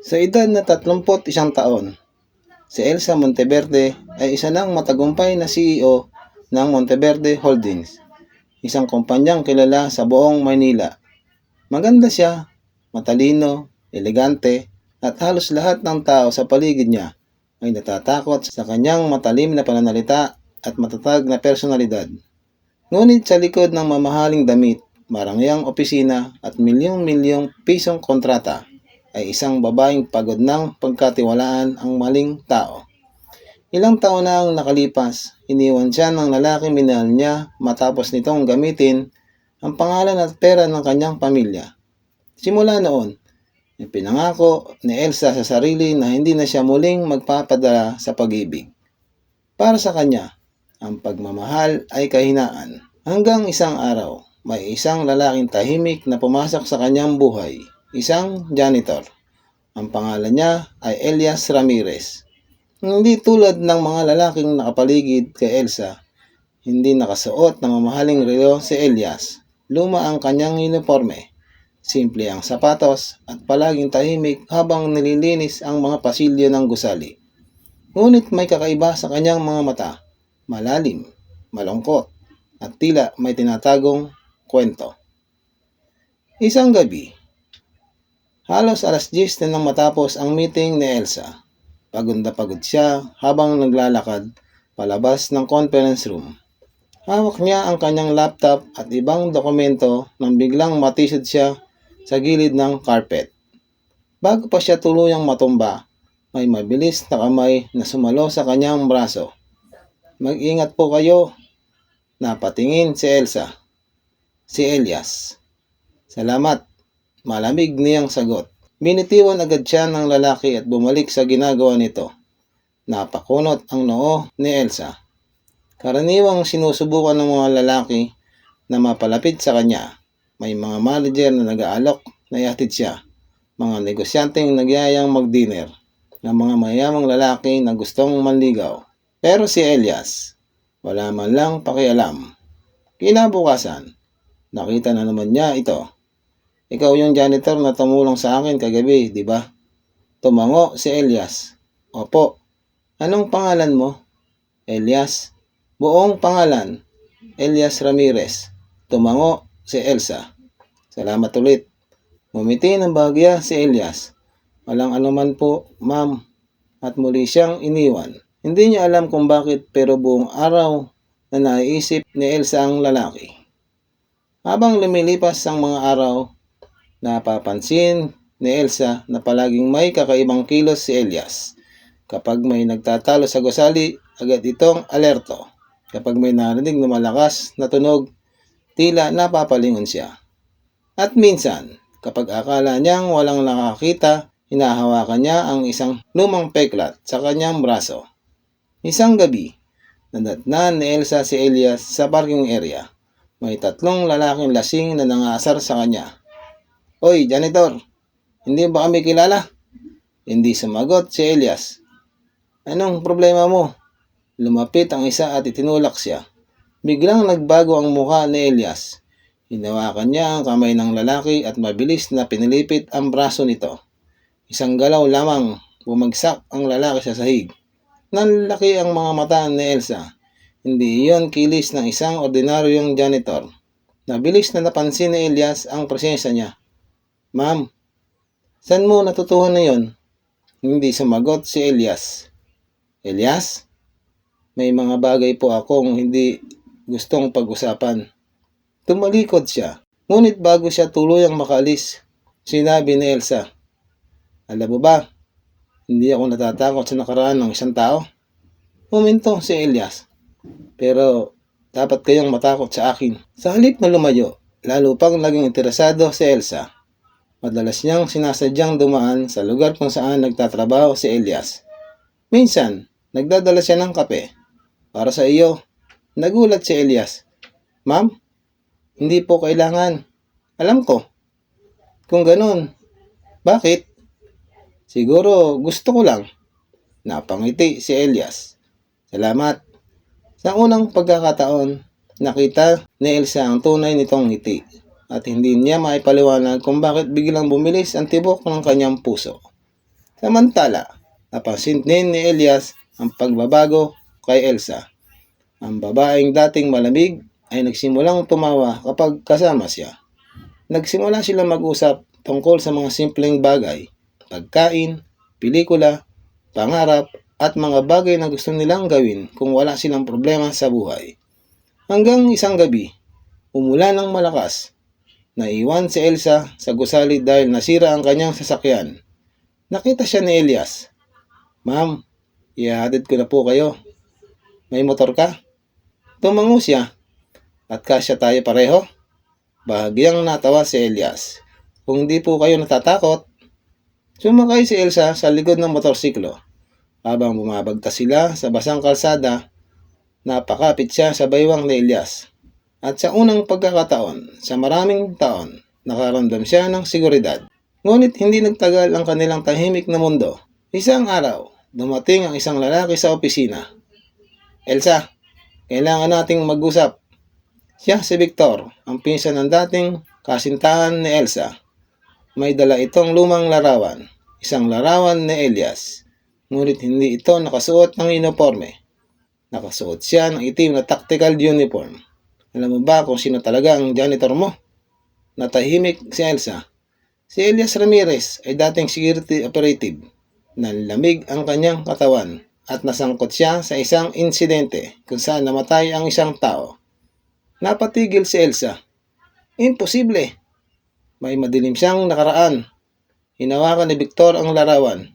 Sa edad na 31 taon, si Elsa Monteverde ay isa ng matagumpay na CEO ng Monteverde Holdings, isang kumpanyang kilala sa buong Maynila. Maganda siya, matalino, elegante, at halos lahat ng tao sa paligid niya ay natatakot sa kanyang matalim na pananalita at matatag na personalidad. Ngunit sa likod ng mamahaling damit, marangyang opisina at milyong-milyong pisong kontrata ay isang babaeng pagod ng pagkatiwalaan ang maling tao. Ilang taon na ang nakalipas, iniwan siya ng lalaking minahal niya matapos nitong gamitin ang pangalan at pera ng kanyang pamilya. Simula noon, ipinangako ni Elsa sa sarili na hindi na siya muling magpapadala sa pag-ibig. Para sa kanya, ang pagmamahal ay kahinaan. Hanggang isang araw, may isang lalaking tahimik na pumasok sa kanyang buhay, isang janitor. Ang pangalan niya ay Elias Ramirez. Hindi tulad ng mga lalaking nakapaligid kay Elsa, hindi nakasuot ng mamahaling relo si Elias. Luma ang kanyang uniforme, simple ang sapatos at palaging tahimik habang nililinis ang mga pasilyo ng gusali. Ngunit may kakaiba sa kanyang mga mata, malalim, malungkot, at tila may tinatagong kwento. Isang gabi, halos alas 10 na nang matapos ang meeting ni Elsa. Pagod na pagod siya habang naglalakad palabas ng conference room. Hawak niya ang kanyang laptop at ibang dokumento nang biglang matisod siya sa gilid ng carpet. Bago pa siya tuluyang matumba, may mabilis na kamay na sumalo sa kanyang braso. Mag-ingat po kayo. Napatingin si Elsa. Si Elias. Salamat. Malamig niyang sagot. Binitiwan agad siya ng lalaki at bumalik sa ginagawa nito. Napakunot ang noo ni Elsa. Karaniwang sinusubukan ng mga lalaki na mapalapit sa kanya. May mga manager na nag-aalok na ihatid siya. Mga negosyanteng nagyayang mag-dinner. Ng mga mayamang lalaki na gustong manligaw. Pero si Elias, wala man lang pakialam. Kinabukasan, nakita na naman niya ito. Ikaw yung janitor na tumulong sa akin kagabi, di ba? Tumango si Elias. Opo. Anong pangalan mo? Elias. Buong pangalan, Elias Ramirez. Tumango si Elsa. Salamat ulit. Ngumiti ng bahagya si Elias. Walang anuman po, ma'am. At muli siyang iniwan. Hindi niya alam kung bakit pero buong araw na naiisip ni Elsa ang lalaki. Habang lumilipas ang mga araw, napapansin ni Elsa na palaging may kakaibang kilos si Elias. Kapag may nagtatalo sa gusali, agad itong alerto. Kapag may narinig na malakas na tunog, tila napapalingon siya. At minsan, kapag akala niyang walang nakakita, hinahawakan niya ang isang lumang peklat sa kanyang braso. Isang gabi, nadatnan ni Elsa si Elias sa parking area. May 3 lalaking lasing na nangaasar sa kanya. Oy, janitor, hindi ba kami kilala? Hindi sumagot si Elias. Anong problema mo? Lumapit ang isa at itinulak siya. Biglang nagbago ang mukha ni Elias. Hinawakan niya ang kamay ng lalaki at mabilis na pinilipit ang braso nito. Isang galaw lamang, bumagsak ang lalaki sa sahig. Nanlaki ang mga mata ni Elsa. Hindi iyon kilis ng isang ordinaryong janitor. Nabilis na napansin ni Elias ang presensya niya. Ma'am, saan mo natutuhan na yon? Hindi sumagot si Elias. Elias? May mga bagay po akong hindi gustong pag-usapan. Tumalikod siya. Ngunit bago siya tuluyang makaalis, sinabi ni Elsa, alam mo ba, hindi ako natatakot sa nakaraan ng isang tao. Huminto si Elias. Pero dapat kayong matakot sa akin. Sa halip na lumayo, lalo pang naging interesado si Elsa. Madalas niyang sinasadyang dumaan sa lugar kung saan nagtatrabaho si Elias. Minsan, nagdadala siya ng kape. Para sa iyo. Nagulat si Elias. Ma'am, hindi po kailangan. Alam ko. Kung ganun, bakit? Siguro gusto ko lang. Napangiti si Elias. Salamat. Sa unang pagkakataon, nakita ni Elsa ang tunay nitong ngiti at hindi niya maipaliwanag kung bakit biglang bumilis ang tibok ng kanyang puso. Samantala, napansin din ni Elias ang pagbabago kay Elsa. Ang babaeng dating malamig ay nagsimulang tumawa kapag kasama siya. Nagsimula silang mag-usap tungkol sa mga simpleng bagay, pagkain, pelikula, pangarap, at mga bagay na gusto nilang gawin kung wala silang problema sa buhay. Hanggang isang gabi, umulan ng malakas. Naiwan si Elsa sa gusali dahil nasira ang kanyang sasakyan. Nakita siya ni Elias. "Ma'am, ihahatid ko na po kayo. May motor ka?" Tumango siya. "At kasya tayo pareho?" Bahagyang natawa si Elias. "Kung di po kayo natatakot." Sumakay si Elsa sa likod ng motorsiklo. Habang bumabagtas sila sa basang kalsada, napakapit siya sa baywang ni Elias. At sa unang pagkakataon, sa maraming taon, nakaramdam siya ng seguridad. Ngunit hindi nagtagal ang kanilang tahimik na mundo. Isang araw, dumating ang isang lalaki sa opisina. "Elsa, kailangan nating mag-usap." Siya si Victor, ang pinsan ng dating kasintahan ni Elsa. May dala itong lumang larawan, isang larawan ni Elias. Ngunit hindi ito nakasuot ng uniforme. Nakasuot siya ng itim na tactical uniform. "Alam mo ba kung sino talaga ang janitor mo?" Natahimik si Elsa. Si Elias Ramirez ay dating security operative. Nanlamig ang kanyang katawan at nasangkot siya sa isang insidente kung saan namatay ang isang tao. Napatigil si Elsa. Imposible. May madilim siyang nakaraan. Hinawakan ni Victor ang larawan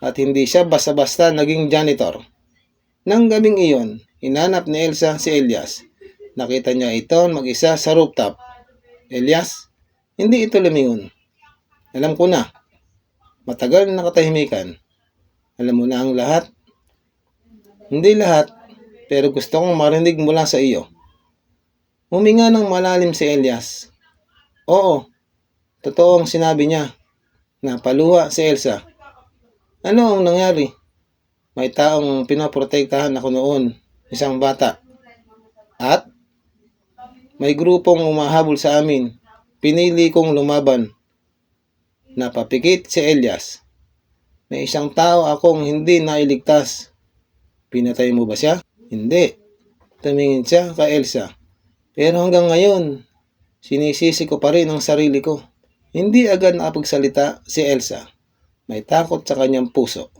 at hindi siya basta-basta naging janitor. Nang gabing iyon, hinanap ni Elsa si Elias. Nakita niya ito mag-isa sa rooftop. "Elias, hindi ito lumingon." "Alam ko na." Matagal na katahimikan. "Alam mo na ang lahat?" "Hindi lahat, pero gusto kong marinig mula sa iyo." Huminga ng malalim si Elias. "Oo, totoo ang sinabi niya." Napaluha si Elsa. "Ano ang nangyari?" "May taong pinoprotektahan ako noon, isang bata. At may grupong umahabol sa amin. Pinili kong lumaban." Napapikit si Elias. "May isang tao akong hindi nailigtas." "Pinatay mo ba siya?" "Hindi." Tumingin siya kay Elsa. "Pero hanggang ngayon, sinisisi ko pa rin ang sarili ko." Hindi agad nakapagsalita si Elsa. May takot sa kanyang puso.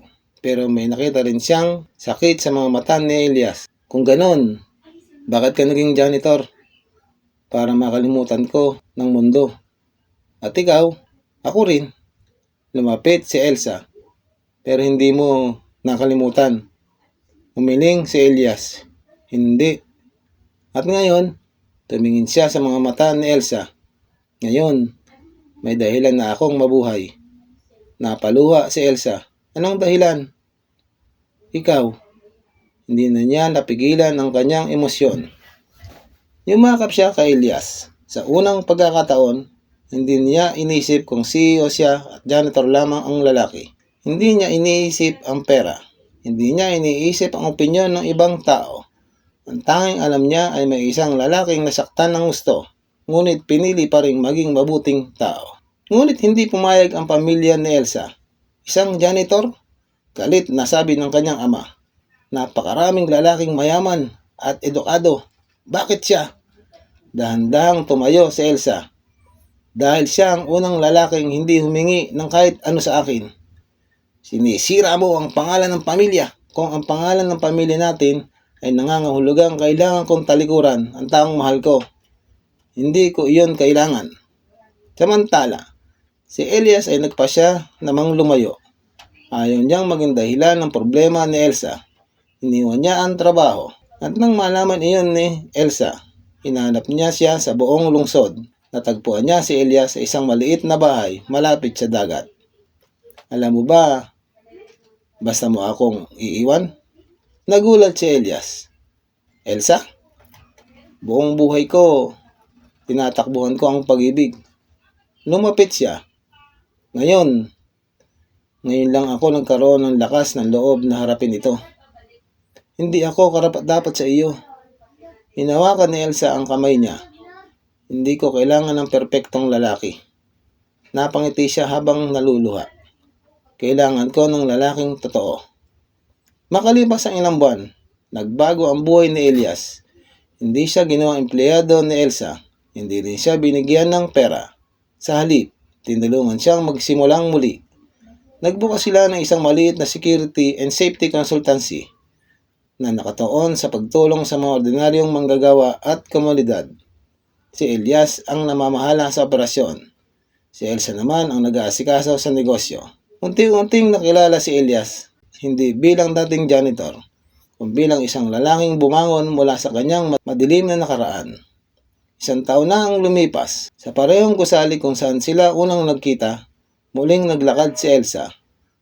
Pero may nakita rin siyang sakit sa mga mata ni Elias. "Kung ganon, bakit ka naging janitor?" "Para makalimutan ko ng mundo." "At ikaw?" "Ako rin." Lumapit si Elsa. "Pero hindi mo nakalimutan." Umiling si Elias. "Hindi." At ngayon, tumingin siya sa mga mata ni Elsa. "Ngayon, may dahilan na akong mabuhay." Napaluha si Elsa. "Anong dahilan?" "Ikaw." Hindi na niya napigilan ang kanyang emosyon. Yumakap siya kay Elias. Sa unang pagkakataon, hindi niya inisip kung CEO siya at janitor lamang ang lalaki. Hindi niya iniisip ang pera. Hindi niya iniisip ang opinyon ng ibang tao. Ang tanging alam niya ay may isang lalaking nasaktan ng gusto, ngunit pinili pa rin maging mabuting tao. Ngunit hindi pumayag ang pamilya ni Elsa. "Isang janitor?" Galit na sabi ng kanyang ama. "Napakaraming lalaking mayaman at edukado. Bakit siya?" Dahan-dahang tumayo si Elsa. "Dahil siya ang unang lalaking hindi humingi ng kahit ano sa akin." "Sinisira mo ang pangalan ng pamilya." "Kung ang pangalan ng pamilya natin ay nangangahulugang kailangan kong talikuran ang taong mahal ko, hindi ko iyon kailangan." Samantala, si Elias ay nagpasya namang lumayo. Ayaw niyang maging dahilan ng problema ni Elsa. Iniwan niya ang trabaho. At nang malaman iyon ni Elsa, hinanap niya siya sa buong lungsod. Natagpuan niya si Elias sa isang maliit na bahay malapit sa dagat. "Alam mo ba, basta mo akong iiwan?" Nagulat si Elias. "Elsa, buong buhay ko, tinatakbuhan ko ang pag-ibig." Lumapit siya. Ngayon lang ako nagkaroon ng lakas ng loob na harapin ito." "Hindi ako karapat-dapat sa iyo." Hinawakan ni Elsa ang kamay niya. "Hindi ko kailangan ng perpektong lalaki." Napangiti siya habang naluluha. Kailangan ko ng lalaking totoo. Makalipas ang ilang buwan, nagbago ang buhay ni Elias. Hindi siya ginawang empleyado ni Elsa. Hindi rin siya binigyan ng pera. Sa halip, tinulungan siyang magsimulang muli. Nagbukas sila ng isang maliit na security and safety consultancy na nakatuon sa pagtulong sa mga ordinaryong manggagawa at komunidad. Si Elias ang namamahala sa operasyon. Si Elsa naman ang nag-aasikaso sa negosyo. Unti-unting nakilala si Elias, hindi bilang dating janitor, kung bilang isang lalaking bumangon mula sa kanyang madilim na nakaraan. Isang taon na ang lumipas. Sa parehong gusali kung saan sila unang nagkita, muling naglakad si Elsa.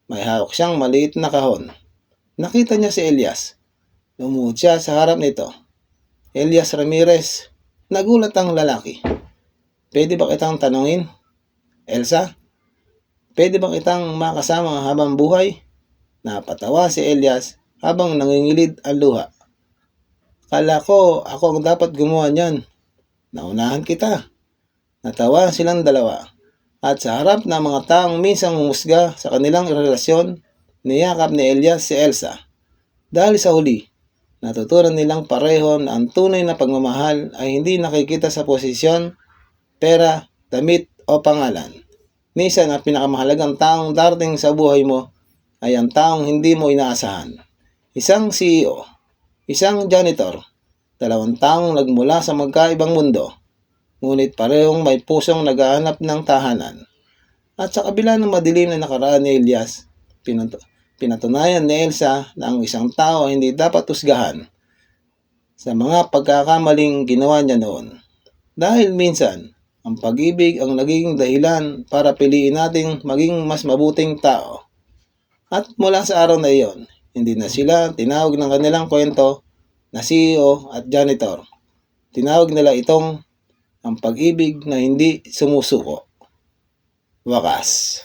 May hawak siyang maliit na kahon. Nakita niya si Elias. Lumuhod siya sa harap nito. Elias Ramirez. Nagulat ang lalaki. Pwede ba kitang tanungin? Elsa? Pwede ba kitang makasama habang buhay? Napatawa si Elias habang nangingilid ang luha. Kala ko ako ang dapat gumawa niyan. Naunahan kita. Natawa silang dalawa. At sa harap ng mga taong minsang humusga sa kanilang relasyon, niyakap ni Elias si Elsa. Dahil sa huli, natutunan nilang pareho na ang tunay na pagmamahal ay hindi nakikita sa posisyon, pera, damit o pangalan. Minsan ang pinakamahalagang taong darating sa buhay mo ay ang taong hindi mo inaasahan. Isang CEO, isang janitor, dalawang taong nagmula sa magkaibang mundo, ngunit parehong may pusong naghahanap ng tahanan. At sa kabila ng madilim na nakaraan ni Elias, pinatunayan ni Elsa na ang isang tao ay hindi dapat husgahan sa mga pagkakamaling ginawa niya noon. Dahil minsan, ang pag-ibig ang naging dahilan para piliin nating maging mas mabuting tao. At mula sa araw na iyon, hindi na sila tinawag ng kanilang kwento na CEO at janitor. Tinawag nila itong ang pag-ibig na hindi sumusuko. Wakas.